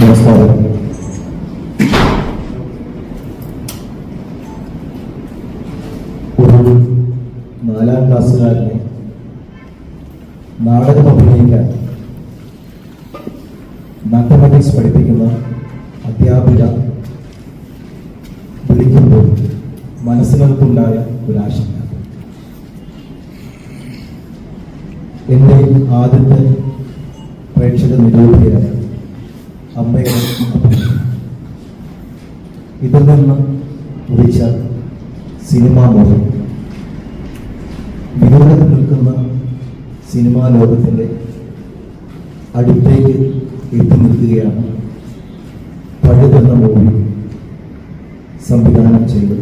നമസ്കാരം. ഒരു 4ാം ക്ലാസ്സുകാരനെ നാടകം അഭിനയിക്കാൻ മാത്തമാറ്റിക്സ് പഠിപ്പിക്കുന്ന അധ്യാപിക വിളിക്കുമ്പോൾ മനസ്സിനകത്തുണ്ടായ ഒരാശങ്ക. എൻ്റെ ആദ്യത്തെ പ്രേക്ഷക നിരൂപകയായ അമ്മയുടെ ഇതിൽ നിന്ന് വിളിച്ച സിനിമാ മോഹം വിനോദത്തിൽ നിൽക്കുന്ന സിനിമാ ലോകത്തിൻ്റെ അടുത്തേക്ക് എത്തി നിൽക്കുകയാണ് പഴുതെന്ന മൂവി സംവിധാനം ചെയ്ത്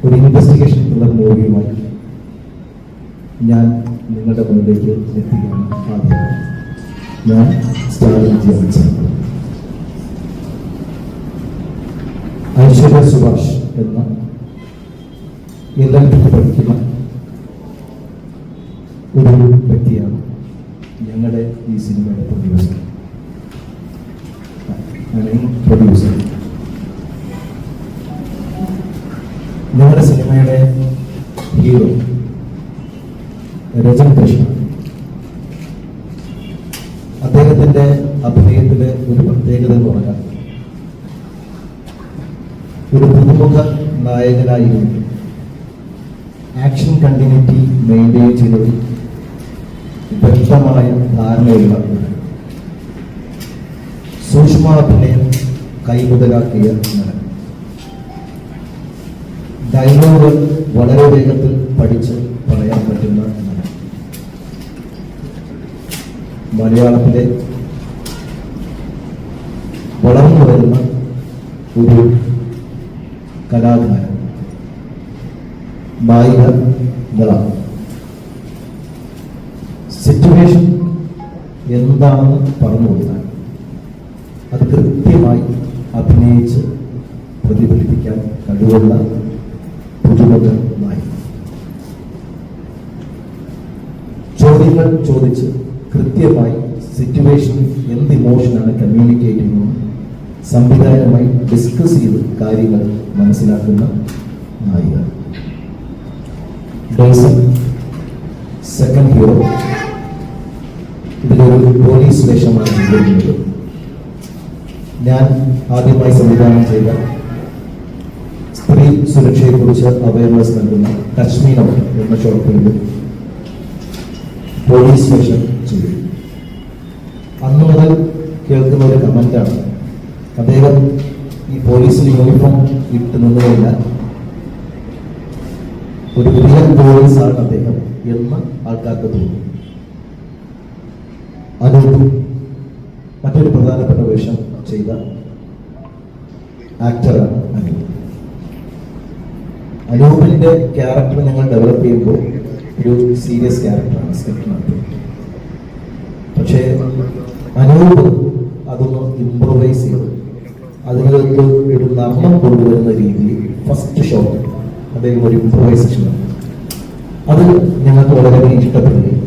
ഒരു ഇൻവെസ്റ്റിഗേഷൻ ത്രില്ലർ മൂവിയുമായി ഞാൻ നിങ്ങളുടെ മുന്നിലേക്ക് എത്തുകയാണ്. ആദ്യം ഞാൻ ഐശ്വര്യ സുഭാഷ് എന്ന LLB പഠിക്കുന്ന ഒരു വ്യക്തിയാണ് ഞങ്ങളുടെ ഈ സിനിമയുടെ പ്രൊഡ്യൂസർ. ഞങ്ങളുടെ സിനിമയുടെ ഹീറോ രജൻ കൃഷ്ണ. അദ്ദേഹത്തിന്റെ അഭിനയത്തിലെ ഒരു പ്രത്യേകത എന്ന് പറഞ്ഞാൽ ഒരു പുതുമുഖ നായകനായിരുന്നു ആക്ഷൻ കണ്ടിന്യൂറ്റി മെയിൻറ്റെയിൻ ചെയ്തത് വ്യക്തമായ ധാരണയുള്ള സൂക്ഷ്മാഭിനയം കൈമുതലാക്കിയ നടൻ. ഡയലോഗ് വളരെ വേഗത്തിൽ പഠിച്ച് പറയാൻ പറ്റുന്ന നടൻ. മലയാളത്തിലെ വളർന്നു വരുന്ന ഒരു കലാകാരൻ. നായിക നിള. സിറ്റുവേഷൻ എന്താണെന്ന് പറഞ്ഞു കൊടുത്താൽ അത് കൃത്യമായി അഭിനയിച്ച് പ്രതിഫലിപ്പിക്കാൻ കഴിവുള്ള പുതുമുഖ നായിക. ചോദ്യങ്ങൾ ചോദിച്ച് കൃത്യമായി സിറ്റുവേഷനിൽ എന്ത് ഇമോഷനാണ് കമ്മ്യൂണിക്കേറ്റ് ചെയ്യുന്നത് സംവിധാനമായി ഡിസ്കസ് ചെയ്ത് കാര്യങ്ങൾ മനസ്സിലാക്കുന്ന നായിക. Second hero. ഇതിലൊരു പോലീസ് വേഷമാണ് ചെയ്തിരുന്നത്. ഞാൻ ആദ്യമായി സംവിധാനം ചെയ്ത സ്ത്രീ സുരക്ഷയെക്കുറിച്ച് അവയർനെസ് നൽകുന്ന കശ്മീരം എന്ന ഷോർട്ട് ഫിലിമിൽ പോലീസ് വേഷം ചെയ്തു. അന്ന് മുതൽ കേൾക്കുന്ന ഒരു കമന്റാണ്, അദ്ദേഹം ഈ പോലീസിന് യൂണിഫോം ഇട്ട് നിന്നുകയില്ല, ഒരു റിയൽ പോലീസാണ് അദ്ദേഹം എന്ന് ആൾക്കാർക്ക് തോന്നി. അനൂപ് മറ്റൊരു പ്രധാനപ്പെട്ട വേഷം ചെയ്ത ആക്ടറാണ് അനൂപ്. അനൂപിന്റെ ക്യാരക്ടർ ഞങ്ങൾ ഡെവലപ്പ് ചെയ്യുമ്പോൾ ഒരു സീരിയസ് ക്യാരക്ടറാണ് സ്ക്രിപ്റ്റിനകത്ത്. പക്ഷേ അനൂപ് അതൊന്ന് ഇംപ്രൂവൈസ് ചെയ്ത് അതിനകത്ത് ഒരു നർമ്മം കൊണ്ടുവരുന്ന രീതിയിൽ ഫസ്റ്റ് ഷോട്ട് അദ്ദേഹം ഒരു ഇംപ്രൂവൈസേഷൻ ആണ്. അത് ഞങ്ങൾക്ക് വളരെയധികം ഇഷ്ടപ്പെടുകയും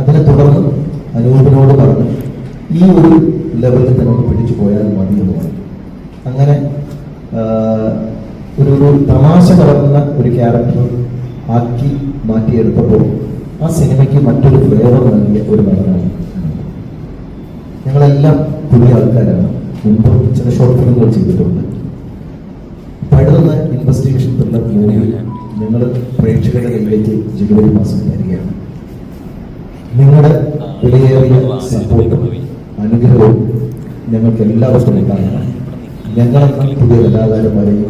അതിനെ തുടർന്ന് അനൂപിനോട് പറഞ്ഞ് ഈ ഒരു ലെവലിൽ തന്നെ ഒന്ന് പിടിച്ചു പോയാൽ മതി എന്ന് പറഞ്ഞു. അങ്ങനെ ഒരു തമാശ കലർന്ന ഒരു ക്യാരക്ടർ ആക്കി മാറ്റിയെടുത്തപ്പോൾ ആ സിനിമയ്ക്ക് മറ്റൊരു ഫ്ലേവർ നൽകിയ ഒരു നടനാണ്. ഞങ്ങളെല്ലാം പുതിയ ആൾക്കാരാണ്. മുമ്പ് ചില ഷോർട്ട് ഫിലിമുകൾ ചെയ്തിട്ടുണ്ട്. പഴുതുന്ന ഇൻവെസ്റ്റിഗേഷൻ ത്രില്ലർ മൂവി നിങ്ങൾ പ്രേക്ഷകരുടെ കയ്യിലേക്ക് ജനുവരി മാസം തരികയാണ്. നിങ്ങളുടെ വിലയേറിയ സപ്പോർട്ടും അനുഗ്രഹവും ഞങ്ങൾക്ക് എല്ലാവർക്കും ഉണ്ടാകണം. ഞങ്ങളെന്ന പുതിയ കലാകാരന്മാരെയും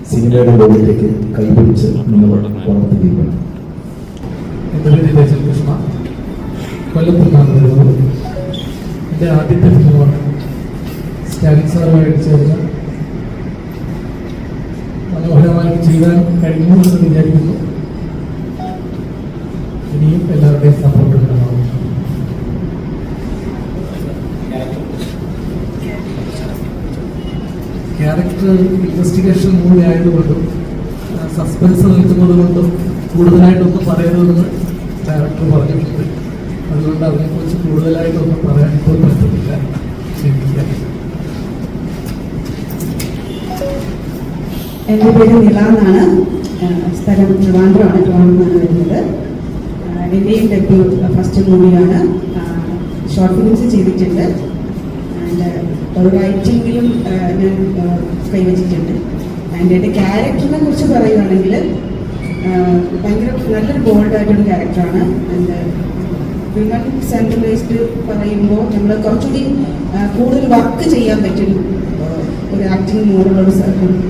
സിനിമയുടെ ലോകത്തേക്ക് കൈപിടിച്ച് നിങ്ങൾ വളർത്തുകയാണ്. എൻ്റെ ആദ്യത്തെ ഫിലിമാണ്. സ്റ്റാലിൻ സാറുമായിട്ട് ചേർന്ന് മനോഹരമായി ചെയ്യാൻ കഴിഞ്ഞു എന്ന് വിചാരിക്കുന്നു. ഇനിയും എല്ലാവരുടെയും സപ്പോർട്ട് ഉണ്ടാവും. ക്യാരക്ടർ ഇൻവെസ്റ്റിഗേഷൻ മൂവി ആയതുകൊണ്ടും സസ്പെൻസ് നിൽക്കുന്നത് കൊണ്ടും കൂടുതലായിട്ടൊന്നും പറയരുതെന്ന് ഡയറക്ടർ പറഞ്ഞിട്ടുണ്ട്. അതുകൊണ്ട് അതുകൊണ്ട് അതിനെക്കുറിച്ച് കൂടുതലായിട്ടൊന്നും പറയാൻ ഇപ്പോൾ പറ്റുന്നില്ല. ക്ഷമിക്കുക. എൻ്റെ പേര് നില എന്നാണ്. സ്ഥലം ട്രിവാൻഡ്രമാണ്. ട്രിവാൻഡ്രമാണ് വരുന്നത്. എൻ്റെയും ഡെബ്യൂ ഫസ്റ്റ് മൂവിയാണ്. ഷോർട്ട് ഫിലിംസ് ചെയ്തിട്ടുണ്ട്. ആൻഡ് റൈറ്റിങ്ങിലും ഞാൻ കൈവച്ചിട്ടുണ്ട്. ആൻഡ് എൻ്റെ ക്യാരക്ടറിനെ കുറിച്ച് പറയുകയാണെങ്കിൽ ഭയങ്കര നല്ലൊരു ബോൾഡായിട്ടൊരു ക്യാരക്ടറാണ്. ആൻഡ് വിമൻ സെൻട്രലൈസ്ഡ് പറയുമ്പോൾ നമ്മൾ കുറച്ചുകൂടി കൂടുതൽ വർക്ക് ചെയ്യാൻ പറ്റും ഒരു ആക്ടിങ് മോഡുള്ളൊരു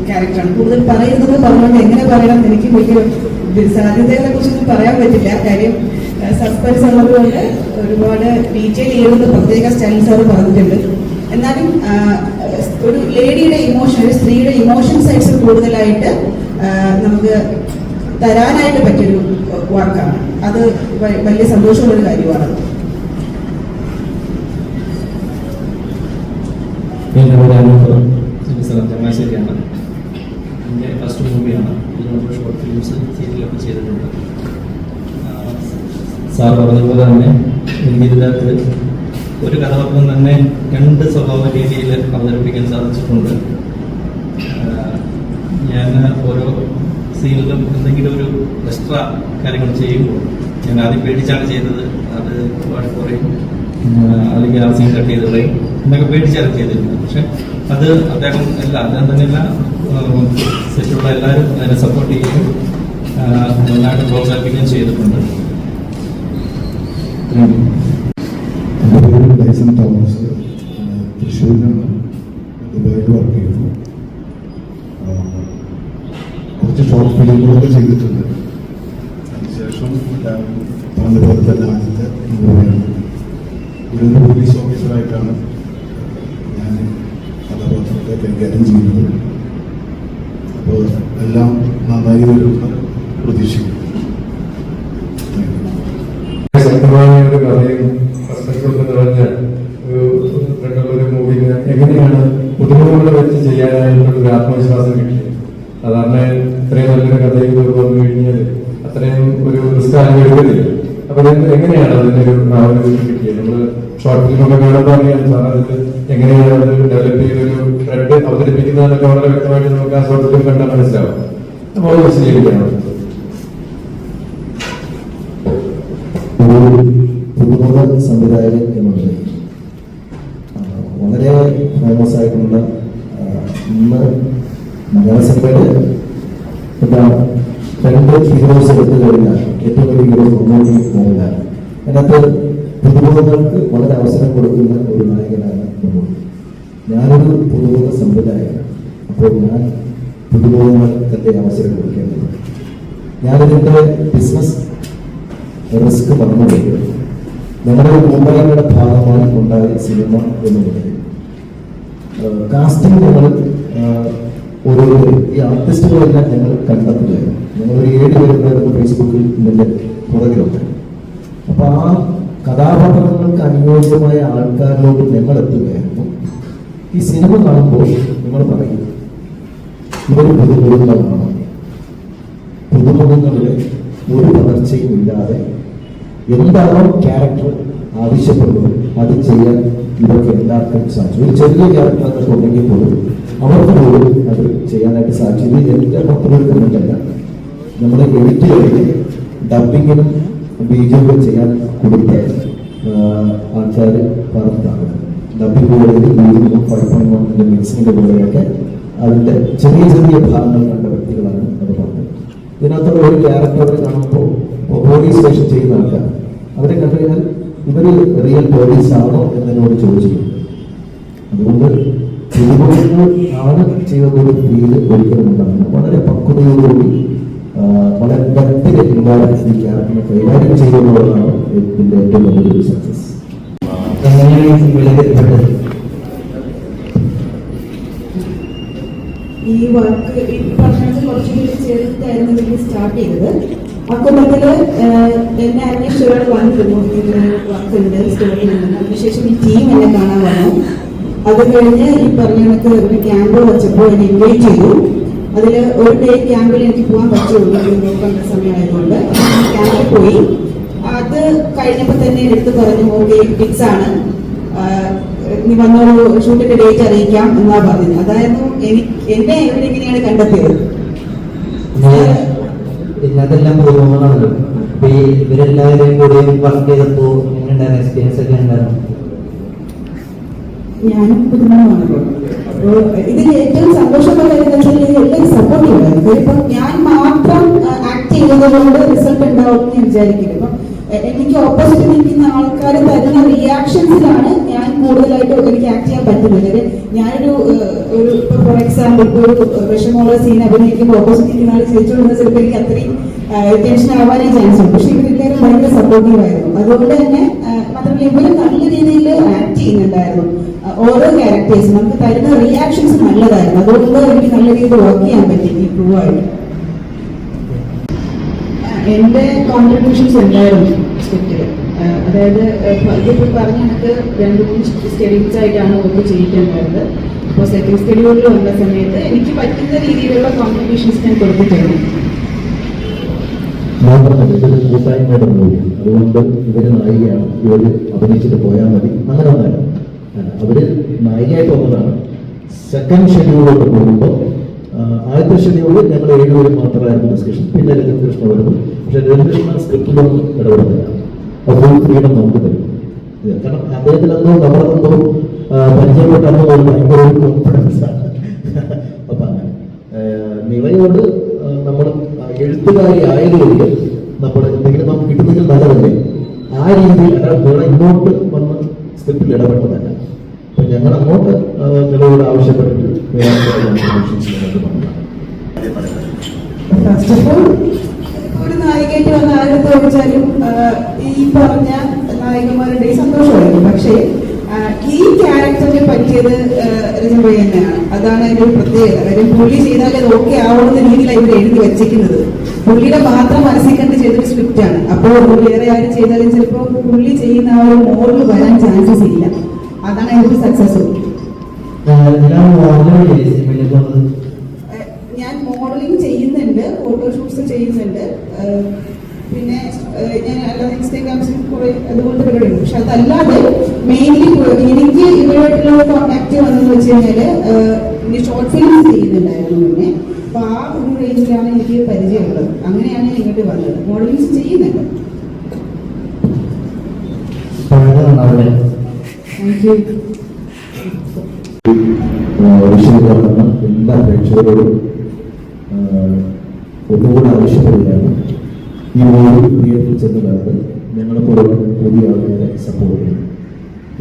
ക്യാരക്ടറാണ്. കൂടുതൽ പറയുന്നത് പറഞ്ഞുകൊണ്ട് എങ്ങനെ പറയണം എനിക്ക് വലിയ സാധ്യതകളെ കുറിച്ചൊന്നും പറയാൻ പറ്റില്ല. കാര്യം സസ്പെൻസ് ഉള്ളതുകൊണ്ട് ഒരുപാട് ഡീറ്റെയിൽ ചെയ്യുന്നത് പ്രത്യേക സ്റ്റൈൽസ് അവർ പറഞ്ഞിട്ടുണ്ട്. എന്നാലും ഒരു ലേഡിയുടെ ഇമോഷൻ, ഒരു സ്ത്രീയുടെ ഇമോഷൻ സൈഡ്സ് കൂടുതലായിട്ട് നമുക്ക് തരാനായിട്ട് പറ്റിയൊരു വർക്കാണ്. അത് വലിയ സന്തോഷമുള്ളൊരു കാര്യമാണ്. ചങ്ങനാശ്ശേരിയാണ്. എൻ്റെ ഫസ്റ്റ് മൂവിയാണ്. ഇതിനോട് ഷോർട്ട് ഫിലിംസ് സീരിയലൊക്കെ ചെയ്തിട്ടുണ്ട്. സാർ പറഞ്ഞതുപോലെ തന്നെ എനിക്കിതിനകത്ത് ഒരു കഥാപാത്രം തന്നെ രണ്ട് സ്വഭാവ രീതിയിൽ അവതരിപ്പിക്കാൻ സാധിച്ചിട്ടുണ്ട്. ഞാൻ ഓരോ സീനിലും എന്തെങ്കിലും ഒരു എക്സ്ട്രാ കാര്യങ്ങൾ ചെയ്യുമ്പോൾ ഞാൻ ആദ്യം പേടിച്ചാണ് ചെയ്തത്. അത് പറയും അല്ലെങ്കിൽ ആ സീൻ കട്ട് ചെയ്ത് കളയും എന്നൊക്കെ പേടിച്ചാണ് ചെയ്തിരുന്നത്. പക്ഷെ അത് അദ്ദേഹം ഞാൻ തന്നെയല്ല, സെറ്റുള്ള എല്ലാവരും അതിനെ സപ്പോർട്ട് ചെയ്യുകയും നന്നായിട്ട് പ്രോത്സാഹിപ്പിക്കുകയും ചെയ്തിട്ടുണ്ട്. എൻ്റെ പേര് ഡൈസൺ തോമസ്. തൃശ്ശൂരിലാണ്. ദുബായിൽ വർക്ക് ചെയ്യുന്നു. കുറച്ച് ഷോർട്ട് ഫിലിമുകളൊക്കെ ചെയ്തിട്ടുണ്ട്. അതിനുശേഷം പറഞ്ഞതുപോലെ തന്നെ ആദ്യത്തെ മൂവിയാണ്. ഒരു പോലീസ് ഓഫീസറായിട്ടാണ് ഞാൻ കഥാപാത്രത്തെ കൈകാര്യം ചെയ്യുന്നത്. അപ്പോൾ എല്ലാം നന്നായി വരുമെന്ന് പ്രതീക്ഷിക്കുന്നു. ശക്തമായ ഒരു കഥയും സസ്പെൻസൊക്കെ നിറഞ്ഞ ഒരു മൂവിന് എങ്ങനെയാണ് പുതുമുഖങ്ങളെ വെച്ച് ചെയ്യാനായിട്ടുള്ള ആത്മവിശ്വാസം കിട്ടിയത്? സാധാരണ ഇത്രയും നല്ലൊരു കഥയിൽ വന്നു കഴിഞ്ഞാൽ അത്രയും ഒരു റിസ്ക് ആരും എടുക്കുന്നില്ല. അപ്പൊ എങ്ങനെയാണ് അതിനൊരു കിട്ടിയത്? നമ്മള് ഷോർട്ട് ഫിലിമൊക്കെ കാണുമ്പോൾ അറിയാം സാർ അതിൽ എങ്ങനെയാണ് അത് ഡെവലപ്പ് ചെയ്തൊരു ത്രെഡ് അവതരിപ്പിക്കുന്നതൊക്കെ വളരെ വ്യക്തമായിട്ട് നമുക്ക് ആ ഷോർട്ട് ഫിലിം കണ്ടാൽ മനസ്സിലാവും. അപ്പോൾ അത് വിശദീകരിക്കണം. പുതുമുഖ സംവിധായകൻ എന്നുള്ളത് വളരെ ഫേമസ് ആയിട്ടുള്ള ഇന്ന് മലയാള സിനിമയുടെ രണ്ട് ഹീറോസ് എടുത്തു കഴിഞ്ഞാൽ ഏറ്റവും വലിയ ഹീറോസ് മുന്നോട്ട് പോകുക. അതിനകത്ത് പുതുമുഖങ്ങൾക്ക് വളരെ അവസരം കൊടുക്കുന്ന ഒരു നായകനാണ് മമ്മൂട്ടി. ഞാനൊരു പുതുമുഖ സംവിധായകനാണ്. അപ്പോൾ ഞാൻ പുതുമുഖങ്ങൾക്ക് അവസരം കൊടുക്കേണ്ടത്. ഞാനിതിൻ്റെ ബിസിനസ് റിസ്ക് പറഞ്ഞത് നമ്മുടെ മുംബൈയുടെ ഭാഗമായി ഉണ്ടായ സിനിമ എന്നുള്ളത് കാസ്റ്റിംഗ് ഞങ്ങൾ ഒരു ഈ ആർട്ടിസ്റ്റുകളെല്ലാം ഞങ്ങൾ കണ്ടെത്തുകയായിരുന്നു. ഞങ്ങളൊരു 7 പേരുണ്ടായിരുന്നു ഫേസ്ബുക്കിൽ ഇതിൻ്റെ പുറകിലുണ്ട്. അപ്പൊ ആ കഥാപാത്രങ്ങൾക്ക് അനുയോജ്യമായ ആൾക്കാരിലോട്ട് ഞങ്ങൾ എത്തുകയായിരുന്നു. ഈ സിനിമ കാണുമ്പോൾ നിങ്ങൾ പറയും ഇവർ പുതുമുഖങ്ങളാണ്. പുതുമുഖങ്ങളുടെ ഒരു പകർച്ചയും ഇല്ലാതെ എന്താണോ ക്യാരക്ടർ ആവശ്യപ്പെടുന്നത് അത് ചെയ്യാൻ ഇവർക്ക് എല്ലാവർക്കും സാധിച്ചു. ഒരു ചെറിയ ക്യാരക്ടർ എന്നൊക്കെ ഉണ്ടെങ്കിൽ പോലും അവർക്ക് പോലും അത് ചെയ്യാനായിട്ട് സാധിച്ചു. ഇത് എല്ലാ പത്രങ്ങൾക്കുമല്ല, നമ്മുടെ എഡിറ്റ് കഴിഞ്ഞ് ഡബിങ്ങിനും ബീജവും ചെയ്യാൻ കൊടുത്ത ആൾക്കാർ പറഞ്ഞതാണ്. ഡബിങ് ബോർഡിൽ ബീജും 5.1 മിക്സിങ്ങിന്റെ ബോർഡിലൊക്കെ അതിന്റെ ചെറിയ ചെറിയ ഭാഗങ്ങൾ കണ്ട വ്യക്തികളാണ് അത് പറഞ്ഞത്. ഇതിനകത്തുള്ള ഒരു ക്യാരക്ടർ കാണുമ്പോൾ പോലീസ് സ്റ്റേഷൻ ചെയ്യുന്ന ആൾക്കാർ അവരെ കണ്ടു കഴിഞ്ഞാൽ ഇവര് റിയൽ പോലീസ് ആണോ എന്നതിനോട് ചോദിച്ചിട്ടുണ്ട്. അതുകൊണ്ട് പുതുമുഖങ്ങൾ ആണ് ചെയ്തൊരു ഫീല് ഒരിക്കലും ഉണ്ടാകുന്നത്. വളരെ പക്വതയോടുകൂടി വളരെ ഡെപ്തിലുള്ള ഈ ക്യാരക്ടറിനെ കൈകാര്യം ചെയ്തുള്ളതാണ് ഇതിന്റെ ഏറ്റവും വലിയൊരു സക്സസ്. ഈ വർക്ക് ഈ പഠനത്തിൽ കുറച്ചുകൂടി ചേർത്തായിരുന്നു ഇതിൽ സ്റ്റാർട്ട് ചെയ്തത്. അക്കൂട്ടത്തില് എന്നെ അന്വേഷിച്ച് ഒരാൾ വന്നിരുന്നു, ഇങ്ങനെ വർക്ക് ഉണ്ട് സ്റ്റോറിൽ നിന്ന്. അതിനുശേഷം ഈ ടീം എന്നെ കാണാൻ വന്നു. അത് കഴിഞ്ഞ് ഈ പറഞ്ഞ കണക്ക് ഒരു ക്യാമ്പ് വെച്ചപ്പോൾ എന്നെ ഇൻവൈറ്റ് ചെയ്തു. അതിൽ ഒരു ഡേ ക്യാമ്പിൽ എനിക്ക് പോകാൻ പറ്റുള്ളൂ, നോക്കേണ്ട സമയമായതുകൊണ്ട് ക്യാമ്പിൽ പോയി. അത് കഴിഞ്ഞപ്പോൾ തന്നെ എടുത്ത് പറഞ്ഞു ഓക്കെ ഫിക്സ് ആണ്, നീ വന്നൊരു ഷൂട്ടിന്റെ ഡേറ്റ് അറിയിക്കാം എന്നാ പറഞ്ഞത്. അതായിരുന്നു എന്നെ എങ്ങനെയാണ് കണ്ടെത്തിയത്. ഇല്ലാതെല്ലാം പൂർവ്വങ്ങളാണല്ലോ. അപ്പൊ ഈ ഇവരെല്ലാവരെയും കൂടി വർക്ക് ചെയ്തപ്പോ എങ്ങനെയുണ്ടായിരുന്നു, എക്സ്പീരിയൻസ് ഒക്കെ ഉണ്ടായിരുന്നു? ഞാനും പുതുമണമാണല്ലോ. അപ്പോൾ ഇതിൽ ഏറ്റവും സന്തോഷമുള്ള കാര്യം എന്താ വെച്ചാൽ എല്ലാവരും സപ്പോർട്ടീവ് ആയിരുന്നു. ഇപ്പം ഞാൻ മാത്രം ആക്ട് ചെയ്തതുകൊണ്ട് റിസൾട്ട് ഉണ്ടാവും എന്ന് വിചാരിക്കില്ല. ഇപ്പം എനിക്ക് ഓപ്പോസിറ്റ് നിൽക്കുന്ന ആൾക്കാർ തരുന്ന റിയാക്ഷൻസിലാണ് ഞാൻ കൂടുതലായിട്ട് എനിക്ക് ആക്ട് ചെയ്യാൻ പറ്റുന്നത്. ഞാനൊരു ഇപ്പൊ ഫോർ എക്സാമ്പിൾ ഇപ്പോൾ ഒരു വിഷമമുള്ള സീൻ അഭിനയിക്കുമ്പോൾ ഓപ്പോസിറ്റ് നിൽക്കുന്ന ആൾ ചിരിച്ചുകൊണ്ടിരുന്ന ചിലപ്പോൾ എനിക്ക് അത്രയും ടെൻഷൻ ആവാനേ ചാൻസ് ഉണ്ട്. പക്ഷെ ഇവരെല്ലാവരും ഭയങ്കര സപ്പോർട്ടീവ് ആയിരുന്നു. അതുകൊണ്ട് തന്നെ മാത്രമല്ല ഇവര് നല്ല രീതിയിൽ ആക്ട് ചെയ്യുന്നുണ്ടായിരുന്നു. ഓരോ ക്യാരക്ടേഴ്സും നമുക്ക് തരുന്ന റിയാക്ഷൻസ് നല്ലതായിരുന്നു. അതുകൊണ്ട് എനിക്ക് നല്ല രീതിയിൽ വർക്ക് ചെയ്യാൻ പറ്റി ഈ ക്രൂ ആയിട്ട്. എന്റെ കോൺട്രിബ്യൂഷൻസ് ഉണ്ടായിരുന്നു സ്ക്രിപ്റ്റില്. അതായത് ഇതിപ്പോൾ പറഞ്ഞ കണക്ക് 2-3 സ്റ്റെഡ്യൂൾസ് ആയിട്ടാണ് വർക്ക് ചെയ്തിട്ടുണ്ടായിരുന്നത്. അപ്പോൾ സെക്കൻഡ് സ്റ്റെഡ്യൂളിൽ വന്ന സമയത്ത് എനിക്ക് പറ്റുന്ന രീതിയിലുള്ള കോൺട്രിബ്യൂഷൻസ് ഞാൻ കൊടുത്തിട്ടുണ്ട്. മാത്രമല്ല ഇതൊരു കൂട്ടായ്മയുടെ മൂവി, അതുകൊണ്ട് ഇവര് നായികയാണ്, ഇവര് അഭിനയിച്ചിട്ട് പോയാൽ മതി അങ്ങനെ ഒന്നല്ല. അവര് നായികയായിട്ട് വന്നതാണ്. സെക്കൻഡ് ഷെഡ്യൂളിലോട്ട് പോകുമ്പോൾ ആദ്യത്തെ ഷെഡ്യൂളിൽ ഞങ്ങൾ 7 പേര് മാത്രമായിരുന്നു ഡിസ്കഷൻ. പിന്നെ രഘുകൃഷ്ണ വരുന്നു. പക്ഷെ രഘുകൃഷ്ണ സ്ക്രിപ്റ്റിലൊന്നും ഇടപെടുന്നില്ല. ഫുൾ ഫ്രീഡം നമുക്ക് തരും. കാരണം അദ്ദേഹത്തിനെന്തോ നമ്മളെന്തോ പരിചയപ്പെട്ടെന്നോ ഒരു ഭയങ്കര ഒരു കോൺഫിഡൻസ് ആണ്. അപ്പൊ അങ്ങനെ നിളയോട് നമ്മൾ എഴുത്തുകാരി ആയതുകൊണ്ട് നമ്മൾ എന്തെങ്കിലും നമുക്ക് കിട്ടുന്നെങ്കിൽ നല്ലതല്ലേ, ആ രീതിയിൽ അല്ലാതെ ഇങ്ങോട്ട് വന്ന് സ്ക്രിപ്റ്റിൽ ഇടപെട്ടതല്ല. അപ്പൊ ഞങ്ങൾ അങ്ങോട്ട് നിലയോട് ആവശ്യപ്പെട്ടിട്ട് ഫസ്റ്റ് ഓഫ് ഓൾ ഒരു നായികയായിട്ട് വന്ന ആരും തോന്നിച്ചാലും ഈ പറഞ്ഞ നായികമാരുടെ സന്തോഷമായിരുന്നു. പക്ഷേ ഈ ക്യാരക്ടറിന് പറ്റിയത് രജംബൈ തന്നെയാണ്. അതാണ് അതിന്റെ ഒരു പ്രത്യേകത. കാര്യം പുള്ളി ചെയ്താൽ അത് ഓക്കെ ആവുന്ന രീതിയിലാണ് ഇവർ എഴുതി വെച്ചിരിക്കുന്നത്. പുള്ളിയുടെ മാത്രം മനസ്സിൽ കണ്ട് ചെയ്തൊരു സ്ക്രിപ്റ്റ് ആണ്. അപ്പോൾ വേറെ ആരും ചെയ്താലും ചിലപ്പോൾ പുള്ളി ചെയ്യുന്ന ആ ഒരു മോഡൽ വരാൻ ചാൻസസ് ഇല്ല. അതാണ് അതിന്റെ സക്സസ്. ഞാൻ മോഡലിംഗ് ചെയ്യുന്നുണ്ട്, ഫോട്ടോഷൂട്ട്സ് ചെയ്യുന്നുണ്ട്, പിന്നെ ഞാൻ അല്ലാതെ ഇൻസ്റ്റാഗ്രാംസിൽ കുറെ അതുകൊണ്ട് പരിപാടിയുണ്ട്. പക്ഷെ അതല്ലാതെ മെയിൻലി എനിക്ക് ഇവരുമായിട്ടുള്ള കോൺടാക്ട് വന്നെന്ന് വെച്ച് കഴിഞ്ഞാല് ഷോർട്ട് ഫിലിംസ് ചെയ്യുന്നുണ്ടായിരുന്നു മുന്നേ. അപ്പൊ ആ ഒരു റേഞ്ചിലാണ് എനിക്ക് പരിചയമുള്ളത്. അങ്ങനെയാണ് ഇങ്ങോട്ട് വന്നത്. മോഡലിംഗ്സ് ചെയ്യുന്നുണ്ട്. Thank you. വിഷയത്തിലാണ് എല്ലാ പ്രേക്ഷകരോടും ഒന്നുകൂടെ ആവശ്യപ്പെടുകയാണ്. ഈ മൂവി തിയേറ്ററിൽ ചെന്ന് കണ്ട് ഞങ്ങളെപ്പോലെ പുതിയ ആൾക്കാരെ സപ്പോർട്ട് ചെയ്യും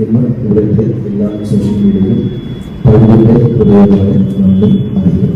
എന്ന് ഇവിടുത്തെ എല്ലാ സോഷ്യൽ മീഡിയയിലും പലരുടെ ഹൃദയങ്ങളെ നന്ദി അറിയിക്കുന്നു.